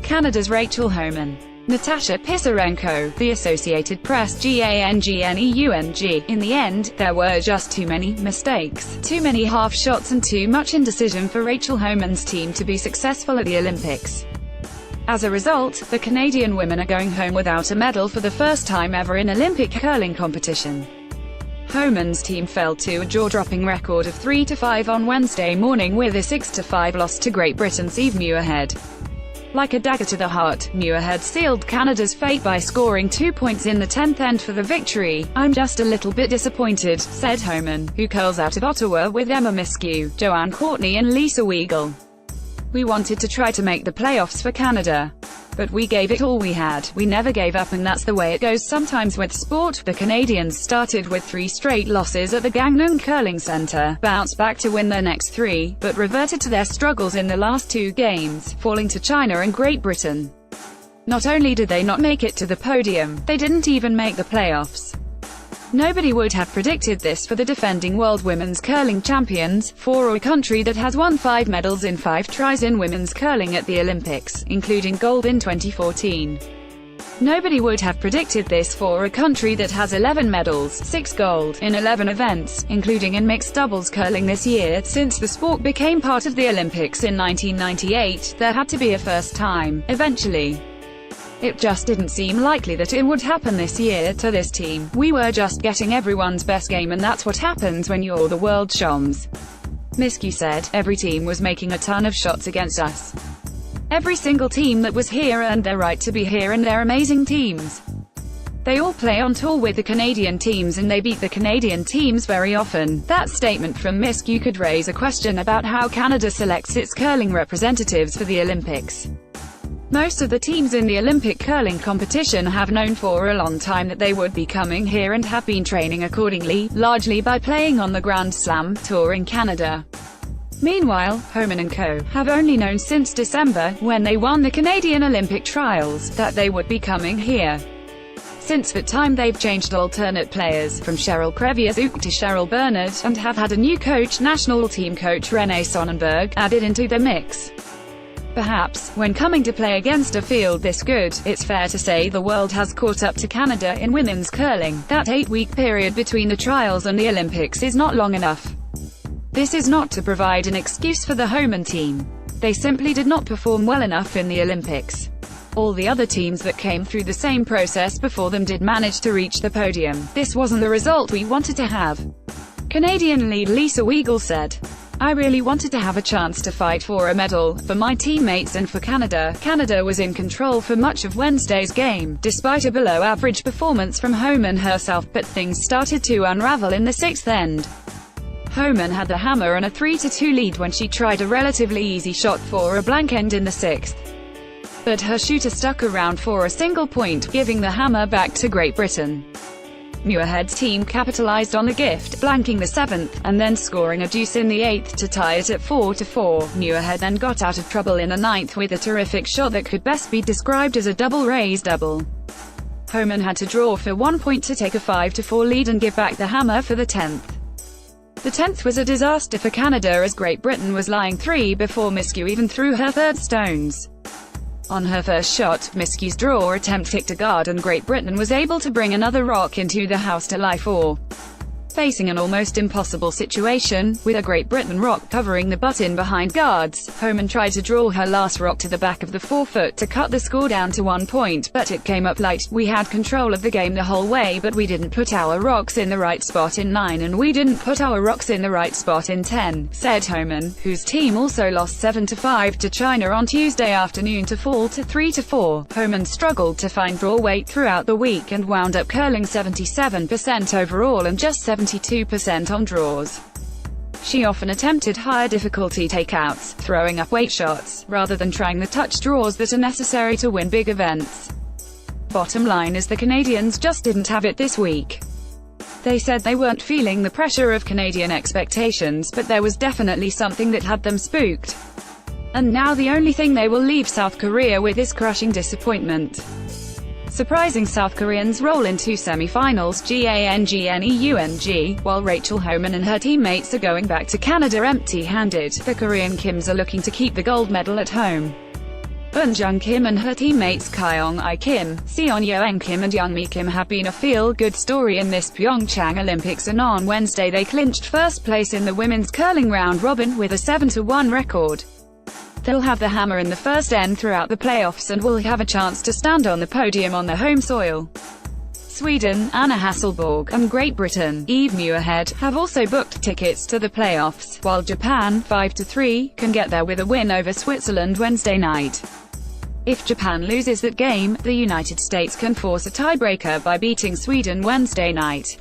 Canada's Rachel Homan, Natasha Pisarenko, the Associated Press GANGNEUNG. In the end, there were just too many mistakes, too many half shots and too much indecision for Rachel Homan's team to be successful at the Olympics. As a result, the Canadian women are going home without a medal for the first time ever in Olympic curling competition. Homan's team fell to a jaw-dropping record of 3-5 on Wednesday morning with a 6-5 loss to Great Britain's Eve Muirhead. Like a dagger to the heart, Muirhead sealed Canada's fate by scoring 2 points in the 10th end for the victory. "I'm just a little bit disappointed," said Homan, who curls out of Ottawa with Emma Miskew, Joanne Courtney and Lisa Weigel. "We wanted to try to make the playoffs for Canada. But we gave it all we had. We never gave up, and that's the way it goes sometimes with sport." The Canadians started with 3 straight losses at the Gangneung Curling Centre, bounced back to win their next 3, but reverted to their struggles in the last 2 games, falling to China and Great Britain. Not only did they not make it to the podium, they didn't even make the playoffs. Nobody would have predicted this for the defending world women's curling champions, for a country that has won 5 medals in 5 tries in women's curling at the Olympics, including gold in 2014. Nobody would have predicted this for a country that has 11 medals, 6 gold, in 11 events, including in mixed doubles curling this year. Since the sport became part of the Olympics in 1998, there had to be a first time, eventually. It just didn't seem likely that it would happen this year to this team. "We were just getting everyone's best game, and that's what happens when you're the world champs," Miskew said. "Every team was making a ton of shots against us. Every single team that was here earned their right to be here, and they're amazing teams. They all play on tour with the Canadian teams, and they beat the Canadian teams very often." That statement from Miskew could raise a question about how Canada selects its curling representatives for the Olympics. Most of the teams in the Olympic curling competition have known for a long time that they would be coming here and have been training accordingly, largely by playing on the Grand Slam Tour in Canada. Meanwhile, Homan and co. have only known since December, when they won the Canadian Olympic trials, that they would be coming here. Since that time they've changed alternate players, from Cheryl Kreviazuk to Cheryl Bernard, and have had a new coach, national team coach Renee Sonnenberg, added into the mix. Perhaps, when coming to play against a field this good, it's fair to say the world has caught up to Canada in women's curling. That 8-week period between the trials and the Olympics is not long enough. This is not to provide an excuse for the Homan team. They simply did not perform well enough in the Olympics. All the other teams that came through the same process before them did manage to reach the podium. "This wasn't the result we wanted to have," Canadian lead Lisa Weigel said. "I really wanted to have a chance to fight for a medal, for my teammates and for Canada." Canada was in control for much of Wednesday's game, despite a below-average performance from Homan herself, but things started to unravel in the 6th end. Homan had the hammer and a 3-2 lead when she tried a relatively easy shot for a blank end in the 6th. But her shooter stuck around for a single point, giving the hammer back to Great Britain. Muirhead's team capitalized on the gift, blanking the 7th, and then scoring a deuce in the 8th to tie it at 4-4. Muirhead then got out of trouble in the 9th with a terrific shot that could best be described as a double-raised double. Homan had to draw for 1 point to take a 5-4 lead and give back the hammer for the 10th. The 10th was a disaster for Canada as Great Britain was lying 3 before Miskew even threw her 3rd stones. On her first shot, Miskew's draw attempt kicked a guard, and Great Britain was able to bring another rock into the house to lie for. Facing an almost impossible situation, with a Great Britain rock covering the butt-in behind guards, Homan tried to draw her last rock to the back of the forefoot to cut the score down to 1 point, but it came up light. "We had control of the game the whole way, but we didn't put our rocks in the right spot in 9, and we didn't put our rocks in the right spot in 10, said Homan, whose team also lost 7-5 to China on Tuesday afternoon to fall to 3-4. Homan struggled to find draw weight throughout the week and wound up curling 77% overall and just 72% on draws. She often attempted higher difficulty takeouts, throwing up weight shots, rather than trying the touch draws that are necessary to win big events. Bottom line is the Canadians just didn't have it this week. They said they weren't feeling the pressure of Canadian expectations, but there was definitely something that had them spooked. And now the only thing they will leave South Korea with is crushing disappointment. Surprising South Koreans roll into semi-finals GANGNEUNG, while Rachel Homan and her teammates are going back to Canada empty-handed. The Korean Kims are looking to keep the gold medal at home. Eun Jung Kim and her teammates Kyung-I Kim, Seon Yeon Kim and Youngmi Kim have been a feel-good story in this Pyeongchang Olympics, and on Wednesday they clinched first place in the women's curling round-robin with a 7-1 record. They'll have the hammer in the first end throughout the playoffs and will have a chance to stand on the podium on their home soil. Sweden, Anna Hasselborg, and Great Britain, Eve Muirhead, have also booked tickets to the playoffs, while Japan, 5-3, can get there with a win over Switzerland Wednesday night. If Japan loses that game, the United States can force a tiebreaker by beating Sweden Wednesday night.